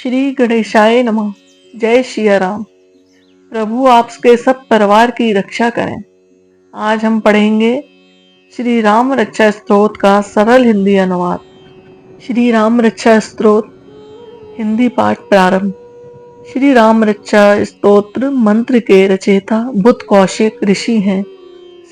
श्री गणेशाय नमः। जय सिया राम। प्रभु आपके सब परिवार की रक्षा करें। आज हम पढ़ेंगे श्री राम रक्षा स्तोत्र का सरल हिंदी अनुवाद। श्री राम रक्षा स्तोत्र हिंदी पाठ प्रारंभ। श्री राम रक्षा स्तोत्र मंत्र के रचयिता बुद्ध कौशिक ऋषि हैं।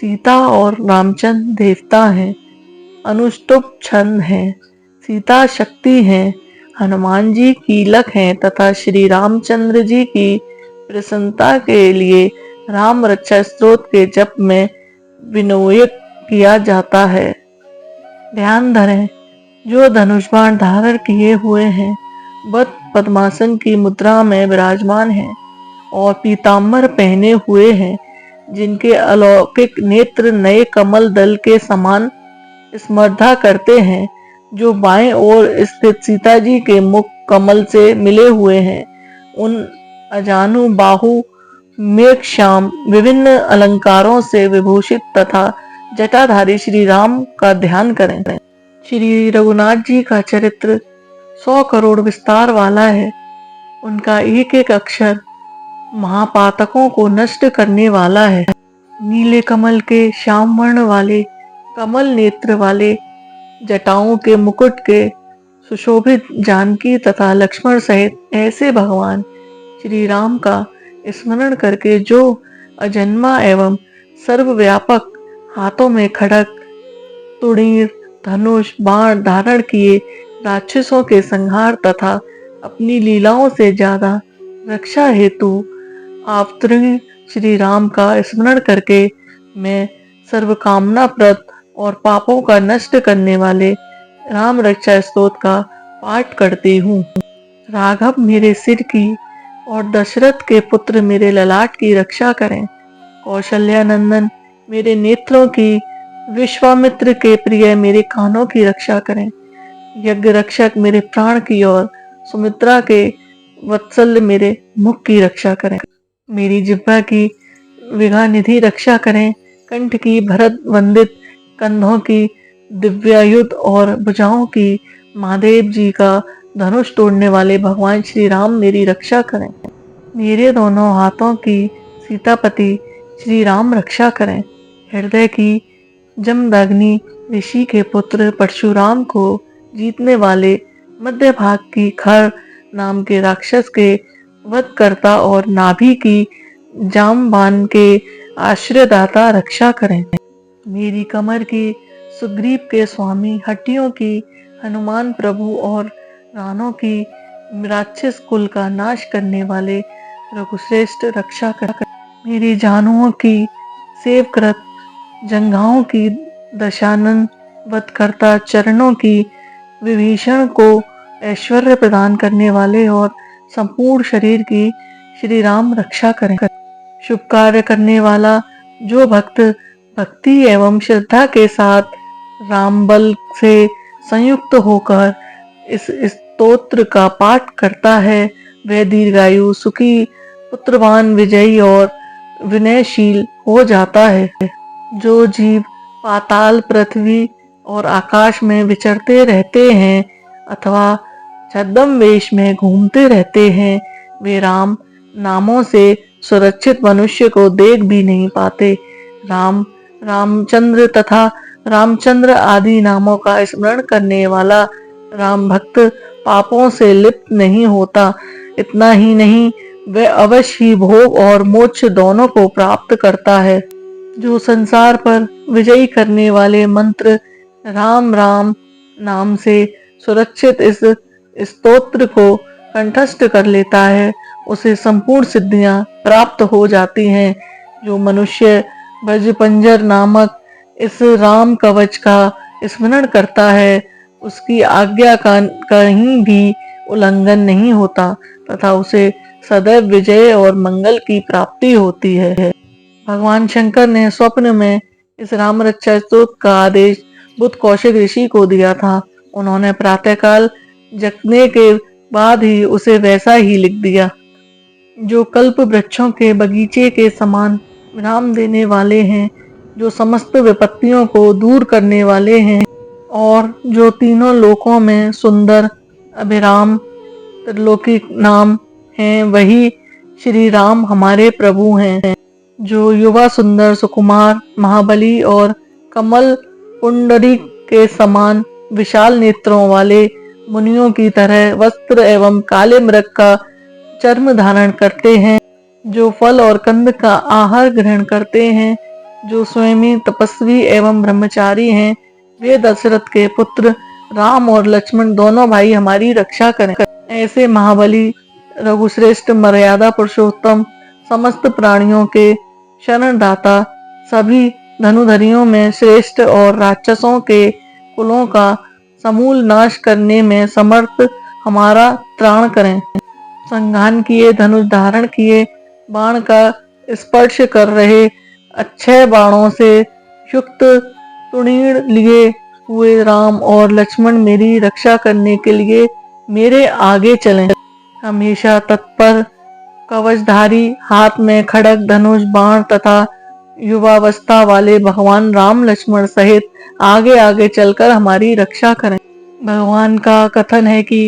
सीता और रामचंद्र देवता हैं। अनुष्टुप छंद हैं। सीता शक्ति हैं। हनुमान जी कीलक हैं तथा श्री रामचंद्र जी की प्रसन्नता के लिए राम रक्षा स्तोत्र के जप में विनियोग किया जाता है। ध्यान धरें, जो धनुष बाण धारण किए हुए हैं वह पद्मासन की मुद्रा में विराजमान हैं और पीताम्बर पहने हुए हैं, जिनके अलौकिक नेत्र नए कमल दल के समान स्पर्धा करते हैं, जो बाएं ओर स्थित सीता जी के मुख कमल से मिले हुए हैं। उन अजानु बाहु मेघश्याम विभिन्न अलंकारों से विभूषित तथा जटाधारी श्री राम का ध्यान करें। श्री रघुनाथ जी का चरित्र 100 करोड़ विस्तार वाला है। उनका एक एक अक्षर महापातकों को नष्ट करने वाला है। नीले कमल के श्याम वर्ण वाले, कमल नेत्र वाले, जटाओं के मुकुट के सुशोभित जानकी तथा लक्ष्मण सहित ऐसे भगवान श्री राम का स्मरण करके जो अजन्मा एवं सर्वव्यापक हाथों में खड्ग, तुड़ीर, धनुष, बाण धारण किए राक्षसों के संहार तथा अपनी लीलाओं से ज्यादा रक्षा हेतु अवतीर्ण श्री राम का स्मरण करके मैं सर्वकामना प्रद और पापों का नष्ट करने वाले राम रक्षा स्तोत्र का पाठ करती हूँ। राघव मेरे सिर की और दशरथ के पुत्र मेरे ललाट की रक्षा करें। कौशल्या नंदन मेरे नेत्रों की, विश्वामित्र के प्रिय मेरे कानों की रक्षा करें। यज्ञ रक्षक मेरे प्राण की और सुमित्रा के वत्सल मेरे मुख की रक्षा करें। मेरी जिह्वा की विघानिधि रक्षा करें। कंठ की भरत वंदित, कंधों की दिव्यायुध और भुजाओं की महादेव जी का धनुष तोड़ने वाले भगवान श्री राम मेरी रक्षा करें। मेरे दोनों हाथों की सीतापति श्री राम रक्षा करें। हृदय की जमदग्नि ऋषि के पुत्र परशुराम को जीतने वाले मध्य भाग की खर नाम के राक्षस के वध करता और नाभि की जामबान के आश्रयदाता रक्षा करें। मेरी कमर की सुग्रीव के स्वामी, हड्डियों की हनुमान प्रभु और रानों की राक्षस कुल का नाश करने वाले रघुश्रेष्ठ रक्षा कर। मेरी जानुओं की सेवकृत, जंघाओं की दशानन वध करता, चरणों की विभीषण को ऐश्वर्य प्रदान करने वाले और संपूर्ण शरीर की श्री राम रक्षा करें। शुभ कार्य करने वाला जो भक्त भक्ति एवं श्रद्धा के साथ राम बल से संयुक्त होकर इस स्तोत्र का पाठ करता है, वह दीर्घायु, सुखी, पुत्रवान, विजयी और विनयशील हो जाता है। जो जीव पाताल, पृथ्वी और आकाश में विचरते रहते हैं अथवा छद्म वेश में घूमते रहते हैं, वे राम नामों से सुरक्षित मनुष्य को देख भी नहीं पाते। राम, रामचंद्र तथा रामचंद्र आदि नामों का स्मरण करने वाला राम भक्त पापों से लिप्त नहीं होता। इतना ही नहीं, वह अवश्य ही भोग और मोक्ष दोनों को प्राप्त करता है। जो संसार पर विजयी करने वाले मंत्र राम राम नाम से सुरक्षित इस स्तोत्र को कंठस्थ कर लेता है, उसे संपूर्ण सिद्धियां प्राप्त हो जाती हैं। जो मनुष्य ब्रजपंजर नामक इस राम कवच का स्मरण करता है, उसकी आज्ञा का कहीं भी उल्लंघन नहीं होता तथा उसे सदैव विजय और मंगल की प्राप्ति होती है। भगवान शंकर ने स्वप्न में इस राम रक्षा स्तोत्र का आदेश बुद्ध कौशिक ऋषि को दिया था। उन्होंने प्रातःकाल जगने के बाद ही उसे वैसा ही लिख दिया। जो कल्प वृक्षों के बगीचे के समान विराम देने वाले हैं, जो समस्त विपत्तियों को दूर करने वाले हैं और जो तीनों लोकों में सुंदर, अभिराम त्रिलोकी नाम हैं, वही श्री राम हमारे प्रभु हैं, जो युवा सुंदर सुकुमार महाबली और कमल पुंडरी के समान विशाल नेत्रों वाले मुनियों की तरह वस्त्र एवं काले मृग का चर्म धारण करते हैं, जो फल और कंद का आहार ग्रहण करते हैं, जो स्वयं तपस्वी एवं ब्रह्मचारी हैं, वे दशरथ के पुत्र राम और लक्ष्मण दोनों भाई हमारी रक्षा करें। ऐसे महाबली रघुश्रेष्ठ मर्यादा पुरुषोत्तम समस्त प्राणियों के शरणदाता, सभी धनुधरियों में श्रेष्ठ और राक्षसों के कुलों का समूल नाश करने में समर्थ हमारा त्राण करें। संघान किए, धनुष धारण किए, बाण का स्पर्श कर रहे अक्षय बाणों से युक्त तुणीर लिए हुए राम और लक्ष्मण मेरी रक्षा करने के लिए मेरे आगे चलें। हमेशा तत्पर कवचधारी, हाथ में खड़ग धनुष बाण तथा युवावस्था वाले भगवान राम लक्ष्मण सहित आगे आगे चलकर हमारी रक्षा करें। भगवान का कथन है कि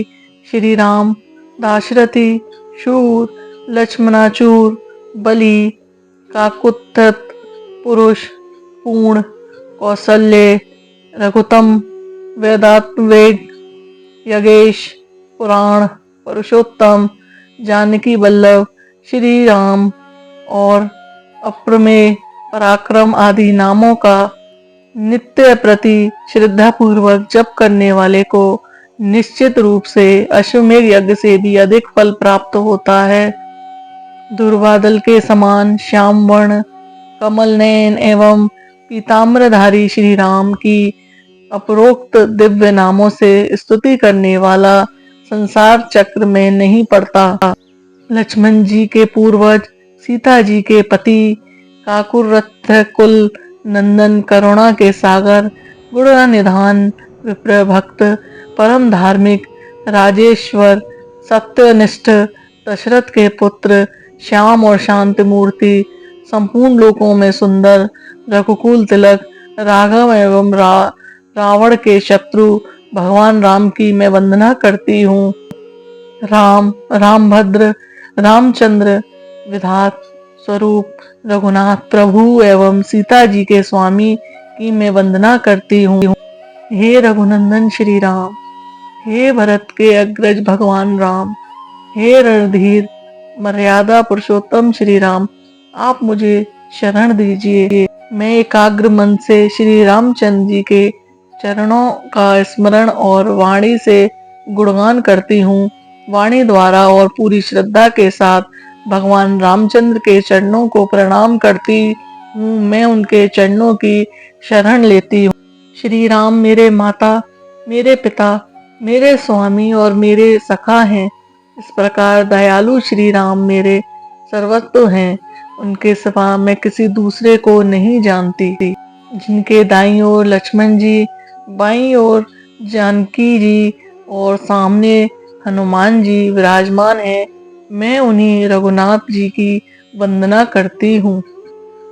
श्री राम दाशरथी, शूर, लक्ष्मणाचूर, बलि, काकुत्थ, पुरुष, पूर्ण, कौसल्य, रघुतम, वेदात्वेग, यगेश, पुराण, पुरुषोत्तम, जानकी वल्लभ, श्री राम और अप्रमेय, पराक्रम आदि नामों का नित्य प्रति श्रद्धा पूर्वक जप करने वाले को निश्चित रूप से अश्वमेध यज्ञ से भी अधिक फल प्राप्त होता है। दुर्वादल के समान श्याम वर्ण, कमल नयन एवं पीताम्रधारी श्री राम की अपरोक्त दिव्य नामों से स्तुति करने वाला संसार चक्र में नहीं पड़ता। लक्ष्मण जी के पूर्वज, सीता जी के पति, काकुरथ कुल नंदन, करुणा के सागर, गुणनिधान, विप्र भक्त, परम धार्मिक, राजेश्वर, सत्यनिष्ठ, दशरथ के पुत्र, श्याम और शांति मूर्ति, संपूर्ण लोकों में सुंदर, रघुकुल तिलक, राघव एवं रावण के शत्रु भगवान राम की मैं वंदना करती हूँ। राम, रामभद्र, रामचंद्र, विधात स्वरूप रघुनाथ प्रभु एवं सीता जी के स्वामी की मैं वंदना करती हूँ। हे रघुनंदन श्री राम, हे भरत के अग्रज भगवान राम, हे रणधीर मर्यादा पुरुषोत्तम श्री राम, आप मुझे शरण दीजिए। मैं एकाग्र मन से श्री रामचंद्र जी के चरणों का स्मरण और वाणी से गुणगान करती हूँ। वाणी द्वारा और पूरी श्रद्धा के साथ भगवान रामचंद्र के चरणों को प्रणाम करती हूँ। मैं उनके चरणों की शरण लेती हूँ। श्री राम मेरे माता, मेरे पिता, मेरे स्वामी और मेरे सखा हैं। इस प्रकार दयालु श्री राम मेरे सर्वस्व हैं। उनके सिवा मैं किसी दूसरे को नहीं जानती। जिनके दाईं ओर लक्ष्मण जी, बाईं ओर जानकी जी और सामने हनुमान जी विराजमान हैं, मैं उन्हीं रघुनाथ जी की वंदना करती हूँ।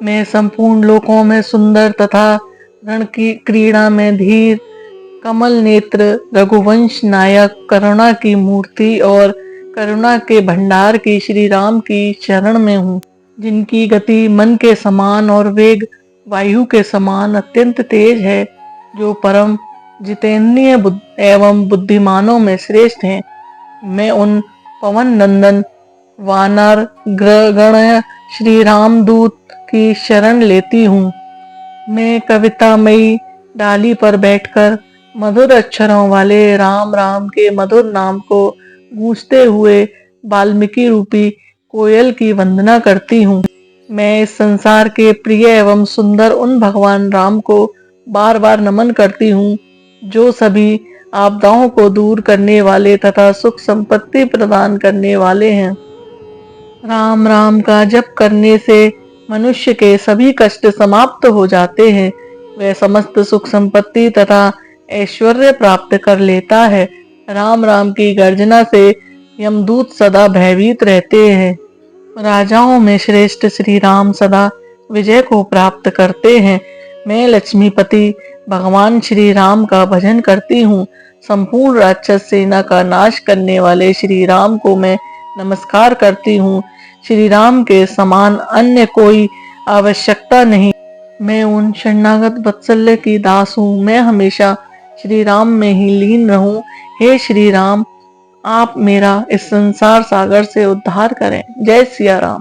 मैं संपूर्ण लोकों में सुंदर तथा रण की क्रीड़ा में धीर, कमल नेत्र, रघुवंश नायक, करुणा की मूर्ति और करुणा के भंडार की श्री राम की शरण में हूँ। जिनकी गति मन के समान और वेग वायु के समान अत्यंत तेज है, जो परम जितेंद्रिय एवं बुद्धिमानों में श्रेष्ठ हैं। मैं उन पवन नंदन वानर गण श्री राम दूत की शरण लेती हूँ। मैं कवितामयी डाली पर बैठकर मधुर अक्षरों वाले राम राम के मधुर नाम को गूंजते हुए वाल्मीकि रूपी कोयल की वंदना करती हूँ। मैं इस संसार के प्रिय एवं सुंदर उन भगवान राम को बार बार नमन करती हूँ, जो सभी आपदाओं को दूर करने वाले तथा सुख संपत्ति प्रदान करने वाले हैं। राम राम का जप करने से मनुष्य के सभी कष्ट समाप्त हो जाते हैं। वह समस्त सुख संपत्ति तथा ऐश्वर्य प्राप्त कर लेता है। राम राम की गर्जना से यमदूत सदा भयभीत रहते हैं। राजाओं में श्रेष्ठ श्री राम सदा विजय को प्राप्त करते हैं। मैं लक्ष्मीपति भगवान श्री राम का भजन करती हूँ। संपूर्ण राक्षस सेना का नाश करने वाले श्री राम को मैं नमस्कार करती हूँ। श्री राम के समान अन्य कोई आवश्यकता नहीं। मैं उन शरणागत वत्सल्य की दास हूँ। मैं हमेशा श्री राम में ही लीन रहूं। हे श्री राम, आप मेरा इस संसार सागर से उद्धार करें। जय सिया राम।